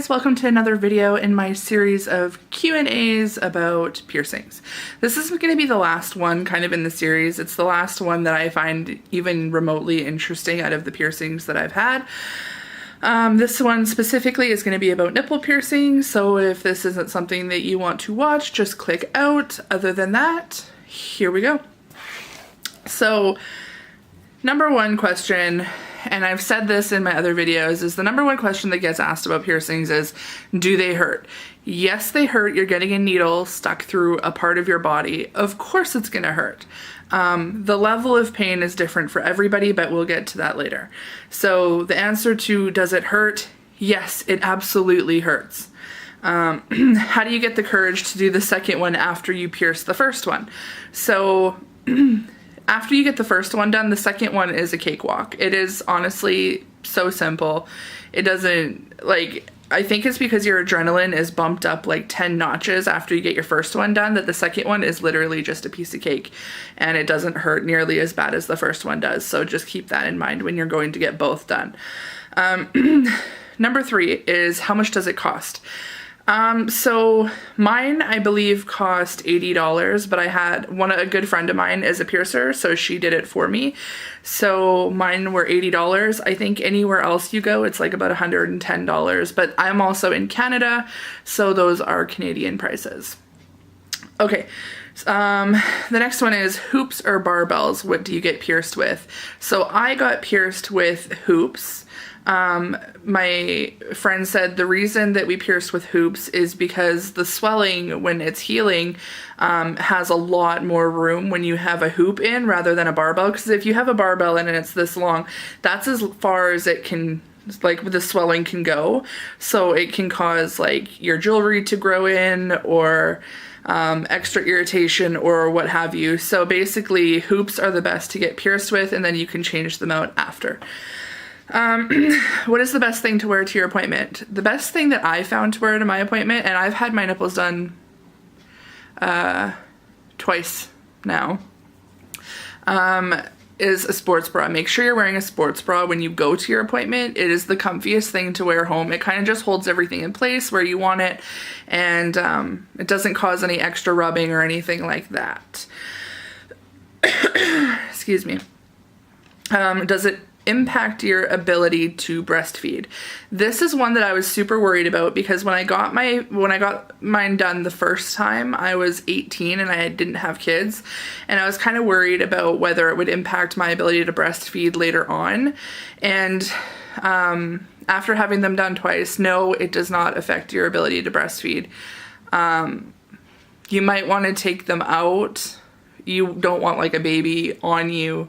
guys, welcome to another video in my series of Q&As about piercings. This is going to be the last one kind of in the series. It's the last one that I find even remotely interesting out of the piercings that I've had. This one specifically is going to be about nipple piercing, so if this isn't something that you want to watch, just click out. Other than that, here we go. So, number one question, and I've said this in my other videos, is the number one question that gets asked about piercings is, do they hurt? Yes, they hurt. You're getting a needle stuck through a part of your body. Of course it's gonna hurt. The level of pain is different for everybody, but we'll get to that later. So the answer to does it hurt? Yes, it absolutely hurts. How do you get the courage to do the second one after you pierce the first one? So after you get the first one done, the second one is a cakewalk. It is honestly so simple. It doesn't, like, I think it's because your adrenaline is bumped up like 10 notches after you get your first one done that the second one is literally just a piece of cake and it doesn't hurt nearly as bad as the first one does. So just keep that in mind when you're going to get both done. Number three is, how much does it cost? So mine, I believe, cost $80, but I had a good friend of mine is a piercer, so she did it for me. So mine were $80. I think anywhere else you go, it's like about $110, but I'm also in Canada, so those are Canadian prices. Okay. The next one is hoops or barbells. What do you get pierced with? So I got pierced with hoops. My friend said the reason that we pierced with hoops is because the swelling when it's healing has a lot more room when you have a hoop in rather than a barbell, because if you have a barbell in and it's this long, that's as far as it can, like, the swelling can go, so it can cause like your jewelry to grow in or extra irritation or what have you. So basically hoops are the best to get pierced with, and then you can change them out after. What is the best thing to wear to your appointment? The best thing that I found to wear to my appointment, and I've had my nipples done twice now, is a sports bra. Make sure you're wearing a sports bra when you go to your appointment. It is the comfiest thing to wear home. It kind of just holds everything in place where you want it, and it doesn't cause any extra rubbing or anything like that. Excuse me. Does it impact your ability to breastfeed? This is one that I was super worried about because when I got mine done the first time, I was 18 and I didn't have kids, and I was kind of worried about whether it would impact my ability to breastfeed later on. And after having them done twice, no, it does not affect your ability to breastfeed. You might want to take them out. You don't want like a baby on you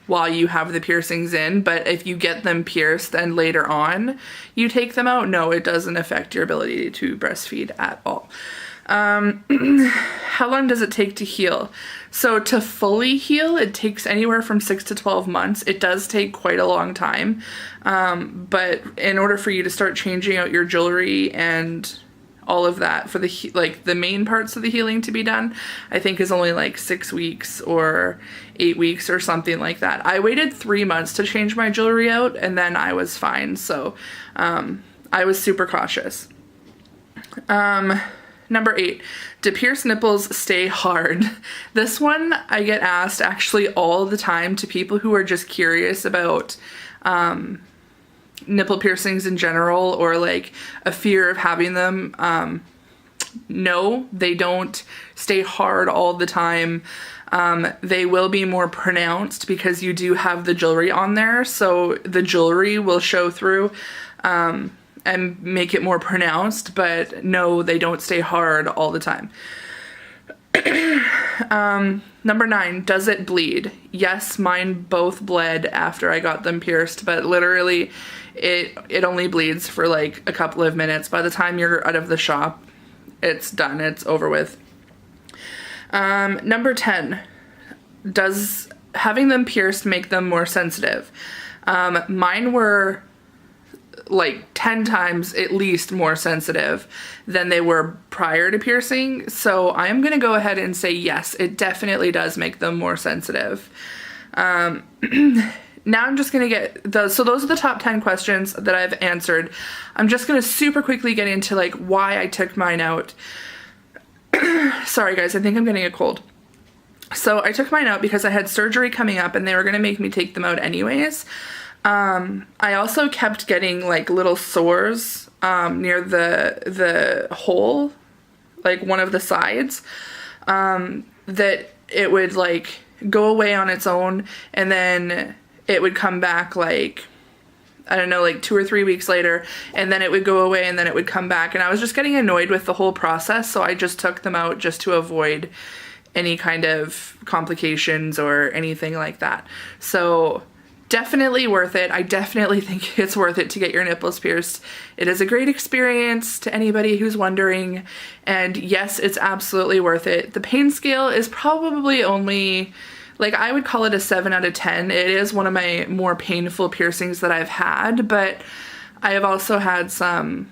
while you have the piercings in, but if you get them pierced and later on you take them out, no, it doesn't affect your ability to breastfeed at all. How long does it take to heal? So to fully heal, it takes anywhere from 6 to 12 months. It does take quite a long time, but in order for you to start changing out your jewelry and all of that for the main parts of the healing to be done, I think is only like 6 weeks or 8 weeks or something like that. I waited 3 months to change my jewelry out and then I was fine. So I was super cautious. Number 8, do pierced nipples stay hard? This one I get asked actually all the time to people who are just curious about nipple piercings in general or like a fear of having them. No, they don't stay hard all the time. They will be more pronounced because you do have the jewelry on there, so the jewelry will show through and make it more pronounced, but no, they don't stay hard all the time. Number 9, does it bleed? Yes, mine both bled after I got them pierced, but literally it only bleeds for like a couple of minutes. By the time you're out of the shop, it's done, it's over with. Number 10, does having them pierced make them more sensitive? Mine were like 10 times at least more sensitive than they were prior to piercing. So I'm going to go ahead and say yes, it definitely does make them more sensitive. now I'm just going to get those. So those are the top 10 questions that I've answered. I'm just going to super quickly get into like why I took mine out. Sorry guys, I think I'm getting a cold. So I took mine out because I had surgery coming up and they were going to make me take them out anyways. I also kept getting like little sores near the hole, like one of the sides, that it would like go away on its own and then it would come back like, I don't know, like 2 or 3 weeks later, and then it would go away and then it would come back. And I was just getting annoyed with the whole process, so I just took them out just to avoid any kind of complications or anything like that. So definitely worth it. I definitely think it's worth it to get your nipples pierced. It is a great experience to anybody who's wondering, and yes, it's absolutely worth it. The pain scale is probably only, like, I would call it a 7 out of 10. It is one of my more painful piercings that I've had, but I have also had some,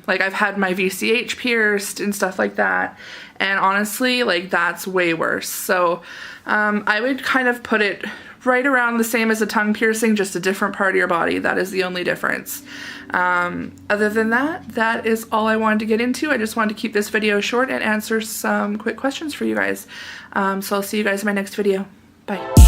like, I've had my VCH pierced and stuff like that, and honestly, like, that's way worse. So I would kind of put it right around the same as a tongue piercing, just a different part of your body. That is the only difference. Other than that, that is all I wanted to get into. I just wanted to keep this video short and answer some quick questions for you guys. So I'll see you guys in my next video. Bye.